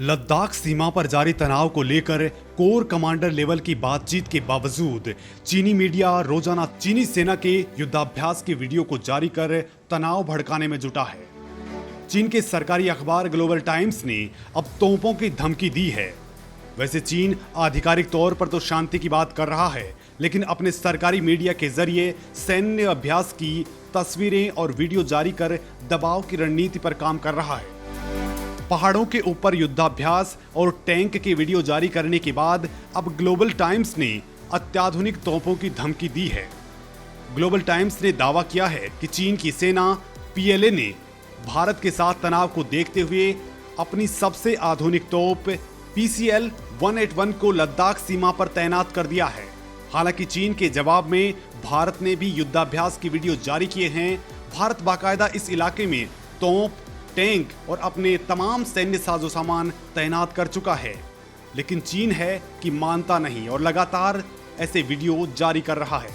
लद्दाख सीमा पर जारी तनाव को लेकर कोर कमांडर लेवल की बातचीत के बावजूद चीनी मीडिया रोजाना चीनी सेना के युद्धाभ्यास के वीडियो को जारी कर तनाव भड़काने में जुटा है। चीन के सरकारी अखबार ग्लोबल टाइम्स ने अब तोपों की धमकी दी है। वैसे चीन आधिकारिक तौर पर तो शांति की बात कर रहा है, लेकिन अपने सरकारी मीडिया के जरिए सैन्य अभ्यास की तस्वीरें और वीडियो जारी कर दबाव की रणनीति पर काम कर रहा है। पहाड़ों के ऊपर युद्धाभ्यास और टैंक के वीडियो जारी करने के बाद अब ग्लोबल टाइम्स ने अत्याधुनिक तोपों की धमकी दी है। ग्लोबल टाइम्स ने दावा किया है कि चीन की सेना पीएलए ने भारत के साथ तनाव को देखते हुए अपनी सबसे आधुनिक तोप PCL-181 को लद्दाख सीमा पर तैनात कर दिया है। हालांकि चीन के जवाब में भारत ने भी युद्धाभ्यास के वीडियो जारी किए हैं। भारत बाकायदा इस इलाके में तोप, टैंक और अपने तमाम सैन्य साजो सामान तैनात कर चुका है, लेकिन चीन है कि मानता नहीं और लगातार ऐसे वीडियो जारी कर रहा है।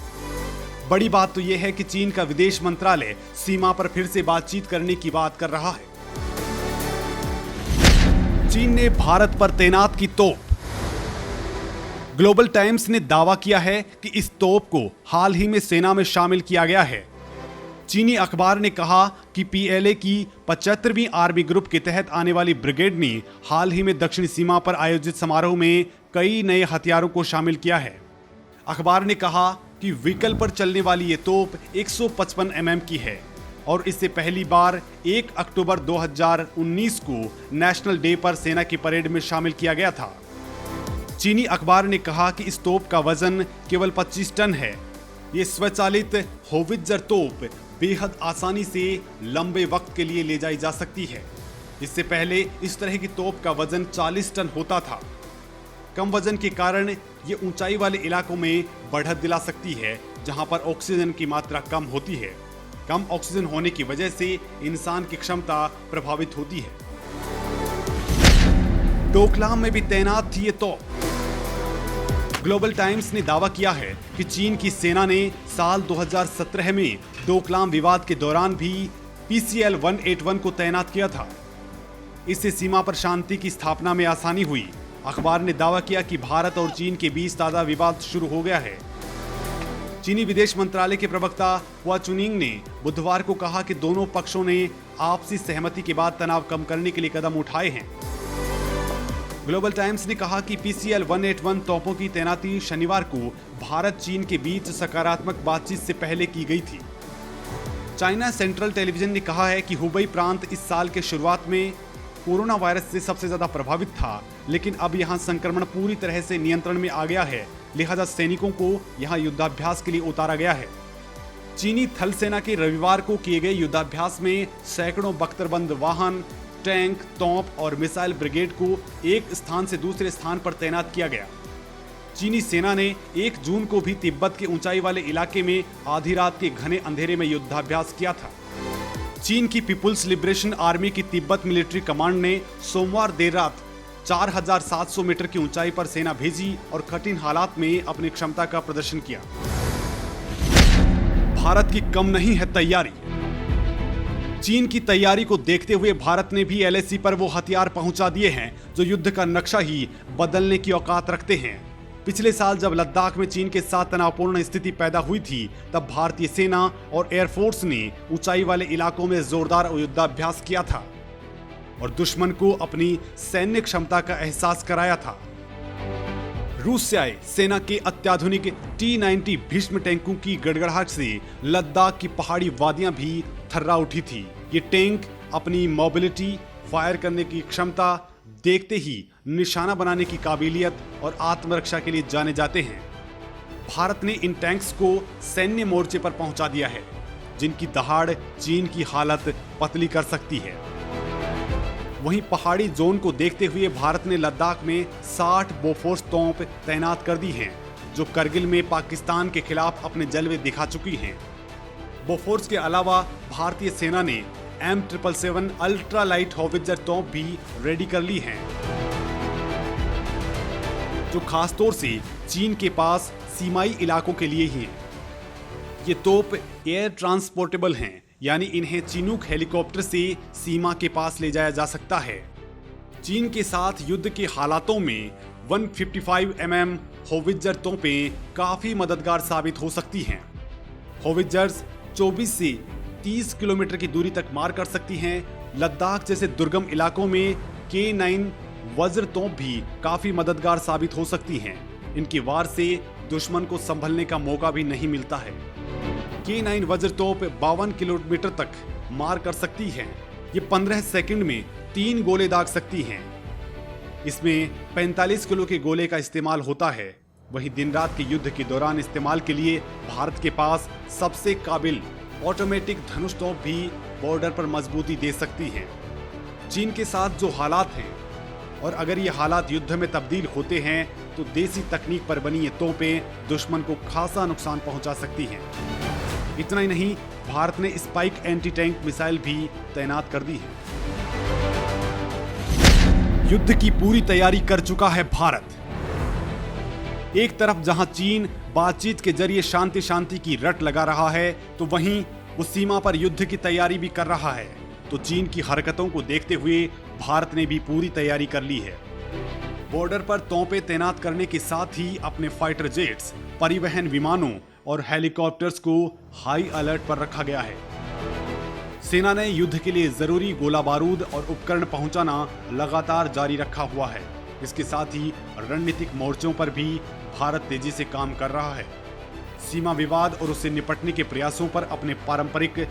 बड़ी बात तो यह है कि चीन का विदेश मंत्रालय सीमा पर फिर से बातचीत करने की बात कर रहा है। चीन ने भारत पर तैनात की तोप। ग्लोबल टाइम्स ने दावा किया है कि इस तोप को हाल ही में सेना में शामिल किया गया है। चीनी अखबार ने कहा कि पीएलए की 75वीं आर्मी ग्रुप के तहत आने वाली ब्रिगेड ने हाल ही में दक्षिणी सीमा पर आयोजित समारोह में कई नए हथियारों को शामिल किया है। अखबार ने कहा कि व्हीकल पर चलने वाली ये तोप 155 mm की है और इसे पहली बार 1 अक्टूबर 2019 को नेशनल डे पर सेना की परेड में शामिल किया गया था। चीनी अखबार ने कहा कि इस तोप का वजन केवल 25 टन है। ये स्वचालित होवित्जर तोप बेहद आसानी से लंबे वक्त के लिए ले जाई जा सकती है। इससे पहले इस तरह की तोप का वजन 40 टन होता था। कम वजन के कारण ये ऊंचाई वाले इलाकों में बढ़त दिला सकती है, जहां पर ऑक्सीजन की मात्रा कम होती है। कम ऑक्सीजन होने की वजह से इंसान की क्षमता प्रभावित होती है। डोकलाम में भी तैनात थी ये तोप। ग्लोबल टाइम्स ने दावा किया है कि चीन की सेना ने साल 2017 में डोकलाम विवाद के दौरान भी PCL-181 को तैनात किया था। इससे सीमा पर शांति की स्थापना में आसानी हुई। अखबार ने दावा किया कि भारत और चीन के बीच ताजा विवाद शुरू हो गया है। चीनी विदेश मंत्रालय के प्रवक्ता हुआ चुनिंग ने बुधवार को कहा कि दोनों पक्षों ने आपसी सहमति के बाद तनाव कम करने के लिए कदम उठाए हैं। ग्लोबल टाइम्स ने कहा कि PCL-181 तोपों की तैनाती शनिवार को भारत चीन के बीच सकारात्मक बातचीत से पहले की गई थी। चाइना सेंट्रल टेलीविजन ने कहा है कि हुबई प्रांत इस साल के शुरुआत में कोरोना वायरस से सबसे ज्यादा प्रभावित था, लेकिन अब यहां संक्रमण पूरी तरह से नियंत्रण में आ गया है। लिहाजा सैनिकों को यहां युद्धाभ्यास के लिए उतारा गया है। चीनी थल सेना के रविवार को किए गए युद्धाभ्यास में सैकड़ों बख्तरबंद वाहन, टैंक, तोप और मिसाइल ब्रिगेड को एक स्थान से दूसरे स्थान पर तैनात किया गया। चीनी सेना ने 1 जून को भी तिब्बत के ऊंचाई वाले इलाके में आधी रात के घने अंधेरे में युद्धाभ्यास किया था। चीन की पीपुल्स लिबरेशन आर्मी की तिब्बत मिलिट्री कमांड ने सोमवार देर रात 4700 मीटर की ऊंचाई पर सेना भेजी और कठिन हालात में अपनी क्षमता का प्रदर्शन किया। भारत की कम नहीं है तैयारी। चीन की तैयारी को देखते हुए भारत ने भी LAC पर वो हथियार पहुंचा दिए हैं जो युद्ध का नक्शा ही बदलने की औकात रखते हैं। पिछले साल जब लद्दाख में चीन के साथ तनावपूर्ण स्थिति पैदा हुई थी, तब भारतीय सेना और एयरफोर्स ने ऊंचाई वाले इलाकों में जोरदार युद्धाभ्यास किया था और दुश्मन को अपनी सैन्य क्षमता का एहसास कराया था। रूस से आए सेना के अत्याधुनिक T-90 भीष्म टैंकों की गड़गड़ाहट से लद्दाख की पहाड़ी वादियां भी थर्रा उठी थी। ये टैंक अपनी मोबिलिटी, फायर करने की क्षमता, देखते ही निशाना बनाने की काबिलियत और आत्मरक्षा के लिए जाने जाते हैं। भारत ने इन टैंक्स को सैन्य मोर्चे पर पहुंचा दिया है, जिनकी दहाड़ चीन की हालत पतली कर सकती है। वहीं पहाड़ी जोन को देखते हुए भारत ने लद्दाख में 60 बोफोर्स तोप तैनात कर दी हैं, जो करगिल में पाकिस्तान के खिलाफ अपने जलवे दिखा चुकी हैं। बोफोर्स के अलावा भारतीय सेना ने M777 अल्ट्रा लाइट होवित्जर तोप भी रेडी कर ली हैं, जो खासतौर से चीन के पास सीमाई इलाकों के लिए ही हैं। ये तोप एयर ट्रांसपोर्टेबल हैं, यानी इन्हें चिनूक हेलीकॉप्टर से सीमा के पास ले जाया जा सकता है। चीन के साथ युद्ध के हालातों में 155 mm होवित्जर तोपें काफी मददगार साबित हो सकती हैं। होवित्जर्स 24 से 30 किलोमीटर की दूरी तक मार कर सकती हैं। लद्दाख जैसे दुर्गम इलाकों में K9 वज्र तोप भी काफी मददगार साबित हो सकती हैं। इनकी वार से दुश्मन को संभलने का मौका भी नहीं मिलता है। K9 वज्र तोप 52 किलोमीटर तक मार कर सकती है। ये 15 सेकंड में 3 गोले दाग सकती हैं। इसमें 45 किलो के गोले का इस्तेमाल होता है। वहीं दिन रात के युद्ध के दौरान इस्तेमाल के लिए भारत के पास सबसे काबिल ऑटोमेटिक धनुष तोप भी बॉर्डर पर मजबूती दे सकती हैं। चीन के साथ जो हालात हैं और अगर ये हालात युद्ध में तब्दील होते हैं तो देसी तकनीक पर बनी ये तोपें दुश्मन को खासा नुकसान पहुंचा सकती हैं। इतना ही नहीं, भारत ने स्पाइक एंटी टैंक मिसाइल भी तैनात कर दी है। युद्ध की पूरी तैयारी कर चुका है भारत। एक तरफ जहां चीन बातचीत के जरिए शांति की रट लगा रहा है, तो वहीं वो सीमा पर युद्ध की तैयारी भी कर रहा है। तो चीन की हरकतों को देखते हुए भारत ने भी पूरी तैयारी कर ली है। बॉर्डर पर तोपें तैनात करने के साथ ही अपने फाइटर जेट्स, परिवहन विमानों और हेलीकॉप्टर्स को हाई अलर्ट पर रखा गया है। सेना ने युद्ध के लिए जरूरी गोला बारूद और उपकरण पहुंचाना लगातार जारी रखा हुआ है। इसके साथ ही रणनीतिक मोर्चों पर भी भारत तेजी से काम कर रहा है। सीमा विवाद और उससे निपटने के प्रयासों पर अपने पारंपरिक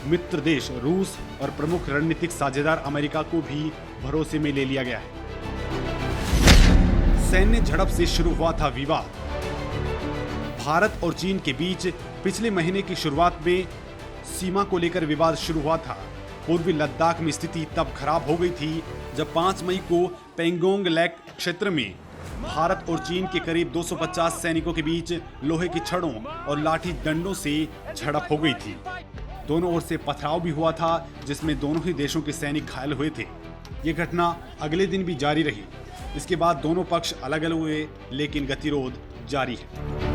मित्र देश रूस और प्रमुख रणनीतिक साझेदार अमेरिका को भी भरोसे में ले लिया गया है। सैन्य झड़प से शुरू हुआ था विवाद। भारत और चीन के बीच पिछले महीने की शुरुआत में सीमा को लेकर विवाद शुरू हुआ था। पूर्वी लद्दाख में स्थिति तब खराब हो गई थी जब 5 मई को पेंगोंग लेक क्षेत्र में भारत और चीन के करीब 250 सैनिकों के बीच लोहे की छड़ों और लाठी डंडों से झड़प हो गई थी। दोनों ओर से पथराव भी हुआ था, जिसमें दोनों ही देशों के सैनिक घायल हुए थे। ये घटना अगले दिन भी जारी रही। इसके बाद दोनों पक्ष अलग अलग हुए, लेकिन गतिरोध जारी है।